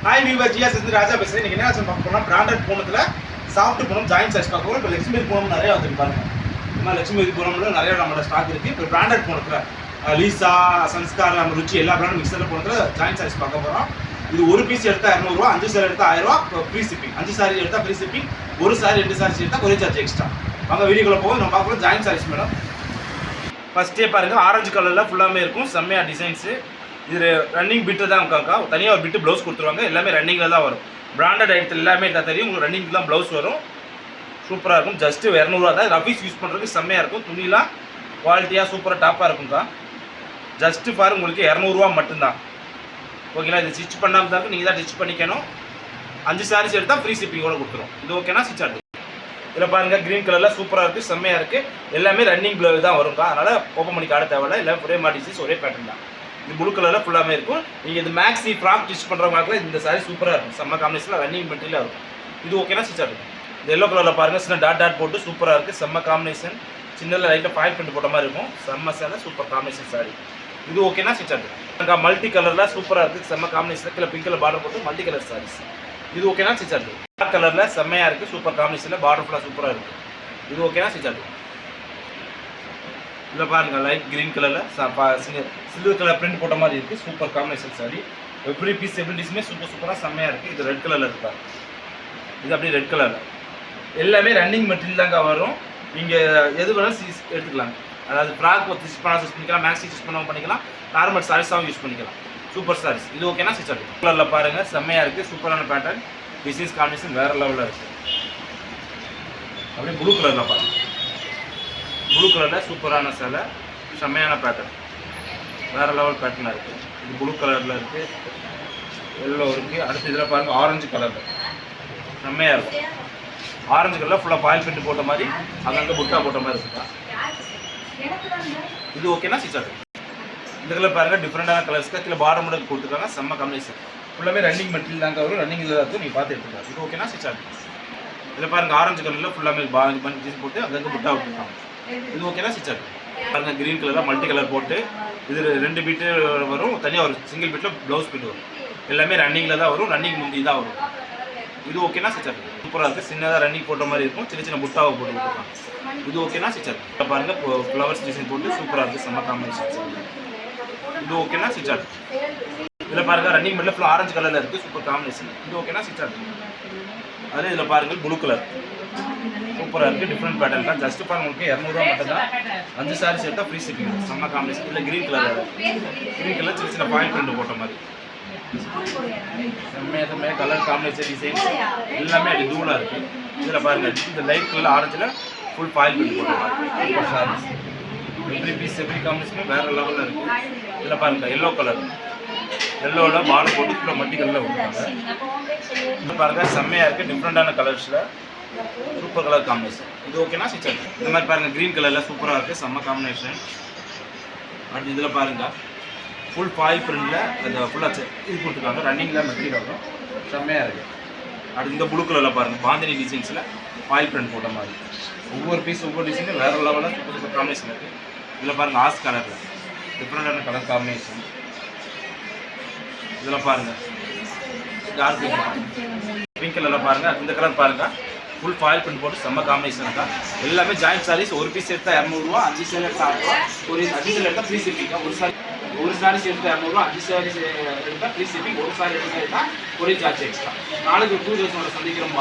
Hi viewer GS ராஜா பேசுகிறேன். இன்றைக்கி என்ன பார்க்க போனால் பிராண்டட் பூனத்தில் சாஃப்ட் பூனம் ஜாயின் சைஸ் பார்க்க போகிறோம். இப்போ லட்சுமி பூனம் நிறையா வந்துருக்கு பாருங்க. இந்த மாதிரி லட்சுமி பூனம்ல நிறைய நம்மளோட ஸ்டாக் இருக்குது. இப்போ பிராண்டட் பூனத்தில் லீசா, சன்ஸ்கார், நம்ம ருச்சி எல்லா பிராண்டும் மிக்சரில் பூனத்தில் ஜாயின் சைஸ் பார்க்க போகிறோம். இது ஒரு பீஸ் எடுத்தால் 200 ரூபா, 5 சாரி எடுத்தால் 1000 ரூபா ஃப்ரீ ஷிப்பிங். 5 சாரி எடுத்தால் ஃப்ரீ ஷிப்பிங், ஒரு சாரி 2 சாரி எடுத்தால் ஒரே சார்ஜ் எக்ஸ்ட்ரா. வாங்க வீடியோக்குள்ள போகும். நம்ம பார்க்க போகிறோம் ஜாயின் சாரீஸ் மேடம். ஃபஸ்ட்டே பாருங்கள், ஆரஞ்சு கலரில் ஃபுல்லாமே இருக்கும். செம்மையாக டிசைன்ஸு. இது ரன்னிங் பிட்டு தான் காக்கா. தனியாக ஒரு பிட்டு ப்ளவுஸ் கொடுத்துருவாங்க. எல்லாமே ரன்னிங்கில் தான் வரும். பிராண்டட் ஐட்டத்தில் எல்லாமே தான் தெரியும். உங்களுக்கு ரன்னிங் தான் ப்ளவுஸ் வரும். சூப்பராக இருக்கும். ஜஸ்ட்டு 200 ரூபா தான். ரஃபீஸ் யூஸ் பண்ணுறதுக்கு செம்மையாக இருக்கும். துணிலாம் குவாலிட்டியாக சூப்பராக டாப்பாக இருக்கும்க்கா. ஜஸ்ட்டு பாருங்க, உங்களுக்கு 200 ரூபா மட்டும்தான். ஓகேங்களா? இது ஸ்டிச் பண்ணாமல் தான் நீங்கள் தான் ஸ்டிச் பண்ணிக்கணும். 5 சாரீஸ் எடுத்தால் ஃப்ரீ ஷிப்பிங்கோட கொடுத்துரும். இது ஓகேனா ஸ்டிச் ஆகுது. இதில் பாருங்கள், க்ரீன் கலரில் சூப்பராக இருக்குது, செம்மையாக இருக்குது. எல்லாமே ரன்னிங் ப்ளவுஸ் தான் வரும்க்கா. அதனால் ஓப்பன் பண்ணி காட்ட தேவையில்லை. எல்லாம் ஒரே மாதிரி டிசைன்ஸ், ஒரே பேட்டர்ன் தான். இது ப்ளூ கலரில் ஃபுல்லாமே இருக்கும். நீங்கள் இது மேக்ஸி ஃப்ராக் ஸ்டிச் பண்ணுறவங்களுக்கு இந்த சாரி சூப்பராக இருக்கும். செம்ம காம்பினேஷனில் ரன்னிங் மெட்டீரியலாக இருக்கும். இது ஓகேனா ஸ்டிச் ஆகும். இந்த எல்லோ கலரில் பாருங்கள், சின்ன டாட் டாட் போட்டு சூப்பராக இருக்குது. செம்ம காம்பினேஷன். சின்னதில் லைட்டாக பாயில் பிரிண்ட் போட்ட மாதிரி இருக்கும். செம்ம சேலை, சூப்பர் காம்பினேஷன் சாரி. இது ஓகேனா ஸ்டிச் ஆகும். மல்டி கலரில் சூப்பராக இருக்குது. செம்ம காம்பினேஷன். கீழே பிங்க் கலர் பார்டர் போட்டு மல்டி கலர் சாரீஸ். இது ஓகேனா ஸ்டிச் ஆகும். பிளாக் கலரில் செம்மையாக இருக்குது. சூப்பர் காம்பினேஷனில் பார்டர் ஃபுல்லாக சூப்பராக இருக்குது. இது ஓகேனா ஸ்டிச் ஆகும். இதில் பாருங்கள், லைட் க்ரீன் கலரில் சில்வர் கலர் பிரிண்ட் போட்ட மாதிரி இருக்குது. Super combination sorry. எவ்ரி பீஸுமே சூப்பராக செம்மையாக இருக்குது. இது ரெட் கலரில் இருப்பாங்க. இது அப்படியே ரெட் கலரில். எல்லாமே ரன்னிங் மெட்டீரியல் தாங்க வரும். நீங்கள் எது வேணாலும் எடுத்துக்கலாம். அதாவது ஃப்ராக் ஸ்டிச் பண்ணால் ஸ்டிச் பண்ணிக்கலாம், மேக்ஸி ஸ்டிச் பண்ணாமல் பண்ணிக்கலாம், நார்மல் சாரீஸாகவும் யூஸ் பண்ணிக்கலாம். சூப்பர் சாரீஸ். இது ஓகேனா ஸ்டிச் ஆகும். கலரில் பாருங்கள், செம்மையாக இருக்குது. சூப்பரான பேட்டர்ன். டிசைன்ஸ் காம்பினேஷன் வேறு லெவலில் இருக்குது. அப்படியே ப்ளூ கலரில் பாருங்கள். ப்ளூ கலரில் சூப்பரான சேலை, செம்மையான பேட்டர்ன், வேறு லெவல் பேட்டர்னாக இருக்குது. இது ப்ளூ கலரில் இருக்குது, எல்லோ இருக்குது. அடுத்து இதில் பாருங்கள், ஆரஞ்சு கலரில் செம்மையாக இருக்கும். ஆரஞ்சு கலரில் ஃபுல்லாக பாயில் பிரிண்ட் போட்ட மாதிரி, அங்கங்கே புட்டா போட்ட மாதிரி இருக்குதா. இது ஓகேனா ஸ்டிச் ஆகும். இந்த கலர் பாருங்கள், டிஃப்ரெண்டான கலர்ஸ்க்கு கீழே பார்டர் மட்டும் கொடுத்துருக்காங்க. செம்ம காம்பினேஷன். ஃபுல்லாமே ரன்னிங் மெட்டீரியல் தாங்க வரும். ரன்னிங் இதில் இருக்கும். நீங்கள் பார்த்து எடுத்துக்கலாம். இது ஓகேனா ஸ்டிச் ஆகும். இதில் பாருங்கள், ஆரஞ்சு கலரில் ஃபுல்லாமே பண்ணி போட்டு அங்கங்கே புட்டா விட்டுருக்காங்க. இது ஓகேனா ஸ்டிச் ஆகும். பாருங்கள், க்ரீன் கலரில் மல்டி கலர் போட்டு இது 2 பீட்டு வரும். தனியாக ஒரு சிங்கிள் பீட்டில் ப்ளவுஸ் பீட்டு வரும். எல்லாமே ரன்னிங்கில் தான் வரும். ரன்னிங் முந்தி தான் வரும். இது ஓகேனா ஸ்டிச் ஆகும். சூப்பராக இருக்குது. சின்னதாக ரன்னிங் போட்ட மாதிரி இருக்கும். சின்ன சின்ன புட்டாவை போட்டு விட்டுருக்காங்க. இது ஓகேனா ஸ்டிச் ஆகும். பாருங்கள், ஃப்ளவர்ஸ் டிசைன் போட்டு சூப்பராக இருக்குது. செம்ம காம்பினேஷன். இது ஓகேனா ஸ்டிச் ஆகும். இதில் பாருங்கள், ரன்னிங் மெட்டில் ஃபுல்லாக ஆரஞ்சு கலரில் இருக்குது. Super combination. இது ஓகேனா ஸ்டிச் ஆகும். அதே இதில் பாருங்கள், ப்ளூ கலர் சூப்பராக இருக்குது. டிஃப்ரெண்ட் பேட்டர்ன் தான். ஜஸ்ட் பாருங்க, உங்களுக்கு 200 ரூபா மட்டும் தான். 5 சாரீஸ் எடுத்தால் ஃப்ரீ ஷிப்பிங். செம்ம காம்பினேஷன். இல்லை க்ரீன் கலர் சின்ன சின்ன பாயில் பிரிண்ட் போட்ட மாதிரி செம்மையாக கலர் காம்பினேஷன் டிசைன்ஸ் எல்லாமே அப்படி தூளாக இருக்குது. இதில் பாருங்கள், இந்த லைட் கலர் ஆரஞ்சில் ஃபுல் பாயில் பிரிண்ட் போட்ட மாதிரி சூப்பர் சாரீஸ். எவ்ரி காம்பினேஷனும் வேறு லெவலில் இருக்குது. இதில் பாருங்கள், எல்லோ கலர், எல்லோவில் பார்டர் போட்டு ஃபுல்லாக மட்டி கலரில் கொடுத்தாங்க. இது பாருங்கள், செம்மையாக இருக்குது. டிஃப்ரெண்டான கலர்ஸில் சூப்பர் கலர் காம்பினேஷன். இது ஓகேனா ஸ்டிச் ஆகும். இந்த மாதிரி பாருங்கள், க்ரீன் கலரில் சூப்பராக இருக்குது. செம்ம காம்பினேஷன். அடுத்து இதில் பாருங்கள், ஃபுல் பாயில் பிரிண்டில் அந்த ஃபுல்லாக இது கொடுத்துருக்காங்க. ரன்னிங்கில் மெட்டீரியல் வரும். செம்மையாக இருக்குது. அடுத்து இந்த ப்ளூ கலரில் பாருங்கள், பாந்தினி டிசைன்ஸில் பாயில் பிரிண்ட் போட்ட மாதிரி ஒவ்வொரு ஒவ்வொரு டிசைனும் வேறு லெவலில் சூப்பர் காம்பினேஷன் இருக்குது. இதில் பாருங்கள், ஆஸ் கலரில் டிஃப்ரெண்டான கலர் காம்பினேஷன். இதில் பாருங்கள், டார்க் பிங்க் கலரில் பாருங்கள். இந்த கலர் பாருங்கள், ஃபுல் ஃபாயில் பிரிண்ட் போட்டு செம்ம காம்பினேஷன் தான். எல்லாமே ஜாயிண்ட் சாரீஸ். ஒரு பீஸ் எடுத்தால் 200 ரூபா, 5 சேலை எடுத்தால் 1000 ரூபா, ஒரு 5 சேலை எடுத்தால் ஃப்ரீ ஷிப்பிங். ஒரு சாரீஸ் எடுத்தால் 200 ரூபா, 5 சாரீஸ் எடுத்தால் ஃப்ரீ ஷிப்பிங். ஒரு சாரி எடுத்தால் ஒரே சார்ஜ் எக்ஸ்ட்ரா. நாளைக்கு 2 டேஸோட சந்திக்கிறோம்.